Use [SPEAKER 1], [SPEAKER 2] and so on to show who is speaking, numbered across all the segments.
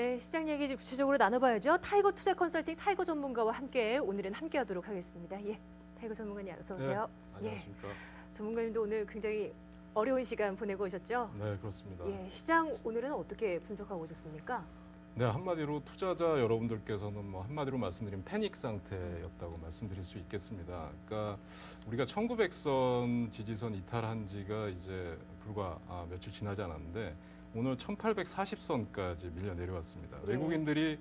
[SPEAKER 1] 네, 시장 얘기 구체적으로 나눠봐야죠. 타이거 투자 컨설팅 타이거 전문가와 함께 오늘은 함께하도록 하겠습니다. 예, 타이거 전문가님 어서 오세요.
[SPEAKER 2] 네, 안녕하십니까.
[SPEAKER 1] 전문가님도 오늘 굉장히 어려운 시간 보내고 오셨죠?
[SPEAKER 2] 네, 그렇습니다.
[SPEAKER 1] 예, 시장 오늘은 어떻게 분석하고 오셨습니까?
[SPEAKER 2] 네, 한마디로 투자자 여러분들께서는 뭐 한마디로 말씀드리면 패닉 상태였다고 말씀드릴 수 있겠습니다. 그러니까 우리가 1900선 지지선 이탈한 지가 이제 불과 며칠 지나지 않았는데 오늘 1840선까지 밀려 내려왔습니다.
[SPEAKER 1] 네.
[SPEAKER 2] 외국인들이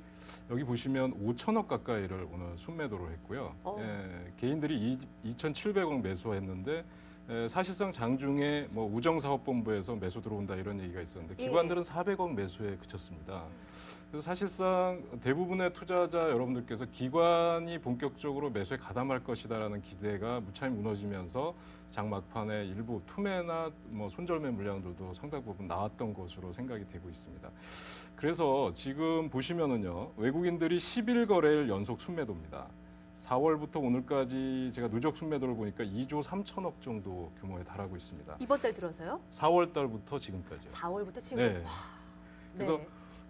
[SPEAKER 2] 여기 보시면 5천억 가까이를 오늘 순매도를 했고요. 개인들이 2,700억 매수했는데 사실상 장중에 뭐 우정사업본부에서 매수 들어온다 이런 얘기가 있었는데 기관들은 400억 매수에 그쳤습니다. 그래서 사실상 대부분의 투자자 여러분들께서 기관이 본격적으로 매수에 가담할 것이다라는 기대가 무참히 무너지면서 장 막판에 일부 투매나 뭐 손절매 물량들도 상당 부분 나왔던 것으로 생각이 되고 있습니다. 그래서 지금 보시면은요, 외국인들이 10일 연속 순매도입니다. 4월부터 오늘까지 제가 누적 순매도를 보니까 2조 3천억 정도 규모에 달하고 있습니다.
[SPEAKER 1] 이번 달 들어서요?
[SPEAKER 2] 4월 달부터 지금까지요.
[SPEAKER 1] 4월부터 지금.
[SPEAKER 2] 네. 그래서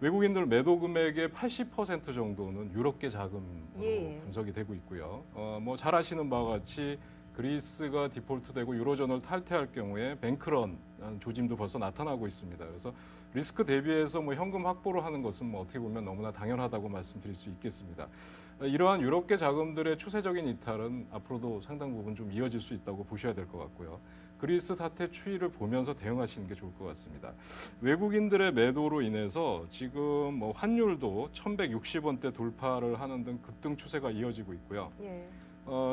[SPEAKER 2] 외국인들 매도 금액의 80% 정도는 유럽계 자금으로 분석이 되고 있고요. 뭐 잘 아시는 바와 같이 그리스가 디폴트되고 유로존을 탈퇴할 경우에 뱅크런 조짐도 벌써 나타나고 있습니다. 그래서 리스크 대비해서 뭐 현금 확보를 하는 것은 뭐 어떻게 보면 너무나 당연하다고 말씀드릴 수 있겠습니다. 이러한 유럽계 자금들의 추세적인 이탈은 앞으로도 상당 부분 좀 이어질 수 있다고 보셔야 될 것 같고요. 그리스 사태 추이를 보면서 대응하시는 게 좋을 것 같습니다. 외국인들의 매도로 인해서 지금 뭐 환율도 1,160원대 돌파를 하는 등 급등 추세가 이어지고 있고요.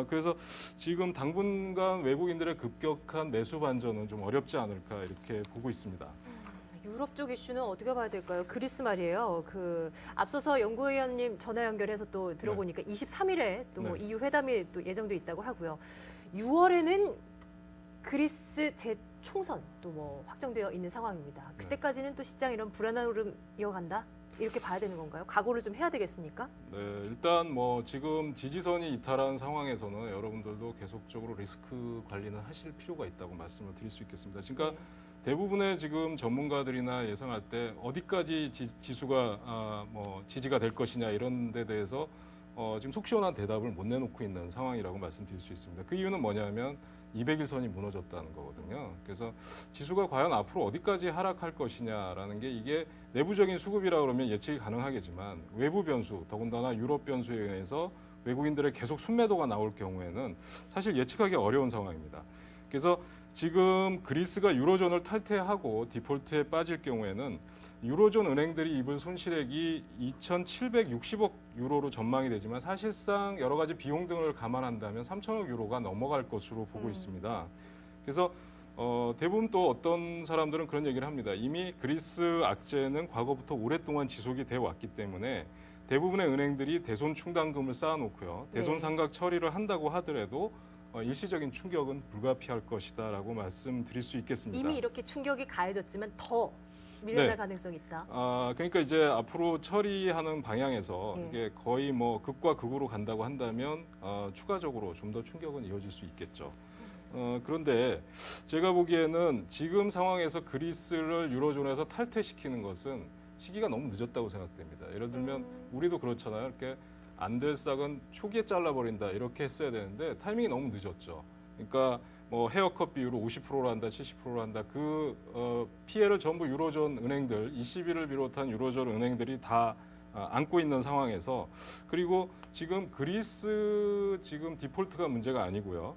[SPEAKER 2] 그래서 지금 당분간 외국인들의 급격한 매수 반전은 좀 어렵지 않을까 이렇게 보고 있습니다.
[SPEAKER 1] 유럽 쪽 이슈는 어떻게 봐야 될까요? 그리스 말이에요. 앞서서 연구위원님 전화 연결해서 또 들어보니까 23일에 또 뭐 EU 회담이 또 예정돼 있다고 하고요. 6월에는 그리스 재총선 또 뭐 확정되어 있는 상황입니다. 그때까지는 또 시장 이런 불안한 흐름 이어간다? 이렇게 봐야 되는 건가요? 각오를 좀 해야 되겠습니까?
[SPEAKER 2] 네, 일단 뭐 지금 지지선이 이탈한 상황에서는 여러분들도 계속적으로 리스크 관리는 하실 필요가 있다고 말씀을 드릴 수 있겠습니다. 그러니까 대부분의 지금 전문가들이나 예상할 때 어디까지 지수가 뭐 지지가 될 것이냐 이런 데 대해서 지금 속 시원한 대답을 못 내놓고 있는 상황이라고 말씀드릴 수 있습니다. 그 이유는 뭐냐면 200일선이 무너졌다는 거거든요. 그래서 지수가 과연 앞으로 어디까지 하락할 것이냐라는 게 이게 내부적인 수급이라 그러면 예측이 가능하겠지만 외부 변수, 더군다나 유럽 변수에 의해서 외국인들의 계속 순매도가 나올 경우에는 사실 예측하기 어려운 상황입니다. 그래서 지금 그리스가 유로존을 탈퇴하고 디폴트에 빠질 경우에는 유로존 은행들이 입을 손실액이 2,760억 유로로 전망이 되지만 사실상 여러 가지 비용 등을 감안한다면 3천억 유로가 넘어갈 것으로 보고 있습니다. 그래서 대부분 또 어떤 사람들은 그런 얘기를 합니다. 이미 그리스 악재는 과거부터 오랫동안 지속이 되어 왔기 때문에 대부분의 은행들이 대손 충당금을 쌓아놓고요. 대손 상각 처리를 한다고 하더라도 일시적인 충격은 불가피할 것이다라고 말씀드릴 수 있겠습니다.
[SPEAKER 1] 이미 이렇게 충격이 가해졌지만 더 밀려날 가능성이 있다.
[SPEAKER 2] 그러니까 이제 앞으로 처리하는 방향에서 이게 거의 뭐 극과 극으로 간다고 한다면 추가적으로 좀 더 충격은 이어질 수 있겠죠. 그런데 제가 보기에는 지금 상황에서 그리스를 유로존에서 탈퇴시키는 것은 시기가 너무 늦었다고 생각됩니다. 예를 들면 우리도 그렇잖아요. 이렇게 안 될 싹은 초기에 잘라버린다 이렇게 했어야 되는데 타이밍이 너무 늦었죠. 그러니까 뭐 헤어컷 비율을 50%로 한다, 70%로 한다. 피해를 전부 유로존 은행들, ECB를 비롯한 유로존 은행들이 다 안고 있는 상황에서 그리고 지금 그리스 지금 디폴트가 문제가 아니고요.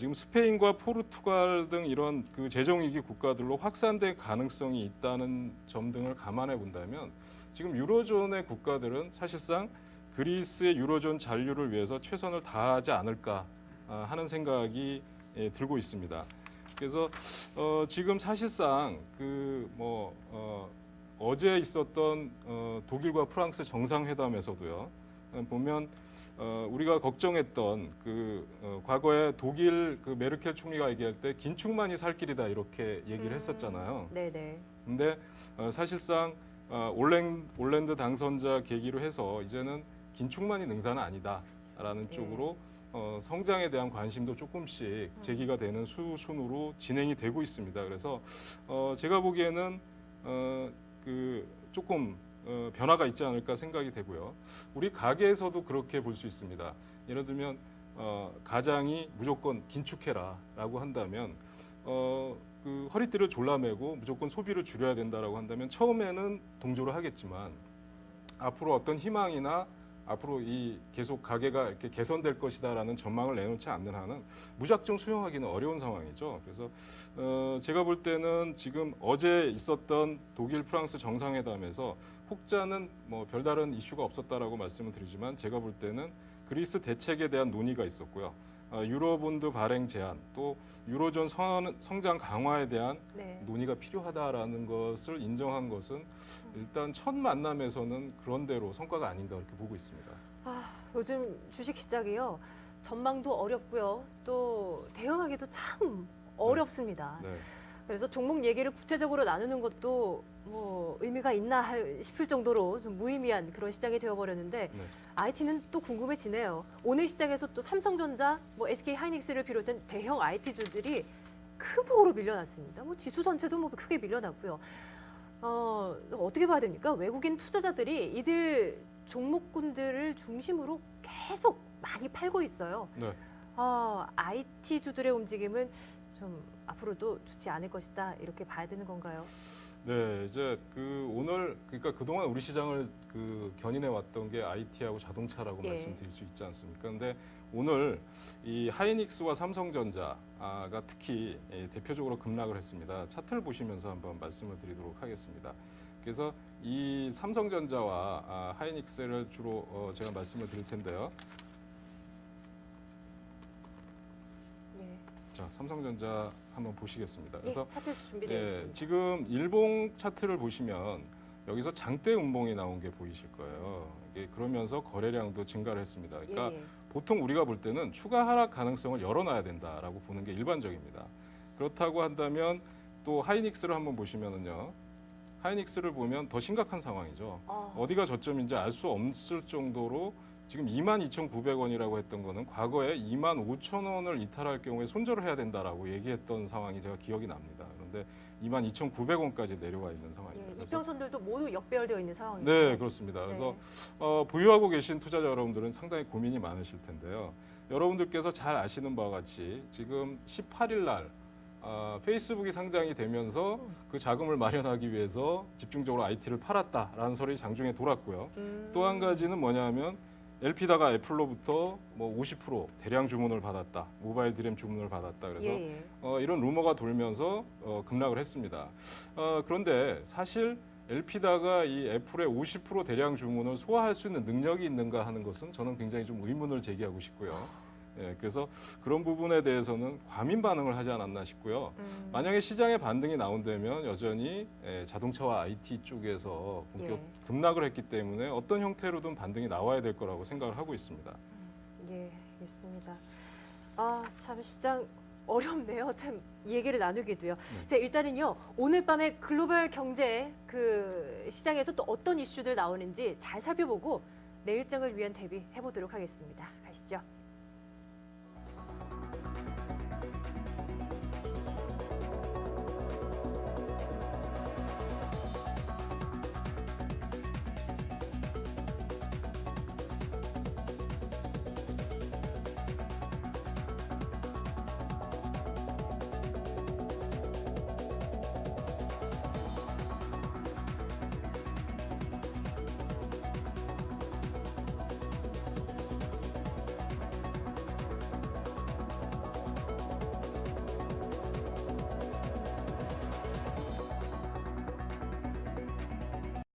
[SPEAKER 2] 지금 스페인과 포르투갈 등 이런 그 재정위기 국가들로 확산될 가능성이 있다는 점 등을 감안해 본다면 지금 유로존의 국가들은 사실상 그리스의 유로존 잔류를 위해서 최선을 다하지 않을까 하는 생각이 들고 있습니다. 그래서 지금 사실상 어제 있었던 독일과 프랑스 정상회담에서도요. 보면 우리가 걱정했던 과거에 독일 메르켈 총리가 얘기할 때 긴축만이 살 길이다 이렇게 얘기를 했었잖아요.
[SPEAKER 1] 네네.
[SPEAKER 2] 근데 사실상 올랜드 당선자 계기로 해서 이제는 긴축만이 능사는 아니다라는 쪽으로 성장에 대한 관심도 조금씩 제기가 되는 수순으로 진행이 되고 있습니다. 그래서 제가 보기에는 조금 변화가 있지 않을까 생각이 되고요. 우리 가게에서도 그렇게 볼 수 있습니다. 예를 들면 가장이 무조건 긴축해라라고 한다면 그 허리띠를 졸라매고 무조건 소비를 줄여야 된다라고 한다면 처음에는 동조를 하겠지만 앞으로 어떤 희망이나 앞으로 이 계속 가게가 이렇게 개선될 것이다라는 전망을 내놓지 않는 한은 무작정 수용하기는 어려운 상황이죠. 그래서 제가 볼 때는 지금 어제 있었던 독일 프랑스 정상회담에서 혹자는 뭐 별다른 이슈가 없었다라고 말씀을 드리지만 제가 볼 때는 그리스 대책에 대한 논의가 있었고요. 유로본드 발행 제한 또 유로존 성장 강화에 대한
[SPEAKER 1] 네.
[SPEAKER 2] 논의가 필요하다라는 것을 인정한 것은 일단 첫 만남에서는 그런 대로 성과가 아닌가 그렇게 보고 있습니다.
[SPEAKER 1] 요즘 주식 시장이요. 전망도 어렵고요. 또 대응하기도 참 어렵습니다.
[SPEAKER 2] 네.
[SPEAKER 1] 그래서 종목 얘기를 구체적으로 나누는 것도 뭐 의미가 있나 싶을 정도로 좀 무의미한 그런 시장이 되어버렸는데
[SPEAKER 2] 네.
[SPEAKER 1] IT는 또 궁금해지네요. 오늘 시장에서 또 삼성전자, 뭐 SK 하이닉스를 비롯한 대형 IT주들이 큰 폭으로 밀려났습니다. 뭐 지수 전체도 뭐 크게 밀려났고요. 어떻게 봐야 됩니까? 외국인 투자자들이 이들 종목군들을 중심으로 계속 많이 팔고 있어요.
[SPEAKER 2] 네.
[SPEAKER 1] IT주들의 움직임은 좀 앞으로도 좋지 않을 것이다 이렇게 봐야 되는 건가요?
[SPEAKER 2] 네, 이제 오늘 그러니까 그동안 우리 시장을 견인해 왔던 게 IT하고 자동차라고
[SPEAKER 1] 예.
[SPEAKER 2] 말씀드릴 수 있지 않습니까? 근데 오늘 이 하이닉스와 삼성전자가 특히 대표적으로 급락을 했습니다. 차트를 보시면서 한번 말씀을 드리도록 하겠습니다. 그래서 이 삼성전자와 하이닉스를 주로 제가 말씀을 드릴 텐데요. 자, 삼성전자 한번 보시겠습니다. 그래서
[SPEAKER 1] 차트 준비되어 있습니다.
[SPEAKER 2] 지금 일봉 차트를 보시면 여기서 장대 음봉이 나온 게 보이실 거예요. 이게 그러면서 거래량도 증가를 했습니다. 그러니까 보통 우리가 볼 때는 추가 하락 가능성을 열어놔야 된다라고 보는 게 일반적입니다. 그렇다고 한다면 또 하이닉스를 한번 보시면은요. 하이닉스를 보면 더 심각한 상황이죠. 어디가 저점인지 알 수 없을 정도로 지금 22,900원이라고 했던 거는 과거에 25,000원을 이탈할 경우에 손절을 해야 된다라고 얘기했던 상황이 제가 기억이 납니다. 그런데 22,900원까지 내려와 있는 상황입니다.
[SPEAKER 1] 이평선들도 모두 역배열되어 있는 상황입니다.
[SPEAKER 2] 네, 그렇습니다. 그래서 보유하고 계신 투자자 여러분들은 상당히 고민이 많으실 텐데요. 여러분들께서 잘 아시는 바와 같이 지금 18일 날 페이스북이 상장이 되면서 그 자금을 마련하기 위해서 집중적으로 IT를 팔았다라는 설이 장중에 돌았고요. 또 한 가지는 뭐냐면 엘피다가 애플로부터 뭐 50% 대량 주문을 받았다, 모바일 디램 주문을 받았다. 그래서 이런 루머가 돌면서 급락을 했습니다. 그런데 사실 엘피다가 이 애플의 50% 대량 주문을 소화할 수 있는 능력이 있는가 하는 것은 저는 굉장히 좀 의문을 제기하고 싶고요. 그래서 그런 부분에 대해서는 과민 반응을 하지 않았나 싶고요. 만약에 시장의 반등이 나온다면 여전히 자동차와 IT 쪽에서 본격 급락을 했기 때문에 어떤 형태로든 반등이 나와야 될 거라고 생각을 하고 있습니다.
[SPEAKER 1] 예, 있습니다. 참 시장 어렵네요. 참 얘기를 나누기도요. 자, 일단은요. 오늘 밤에 글로벌 경제 시장에서 또 어떤 이슈들 나오는지 잘 살펴보고 내일장을 위한 대비해 보도록 하겠습니다. 가시죠.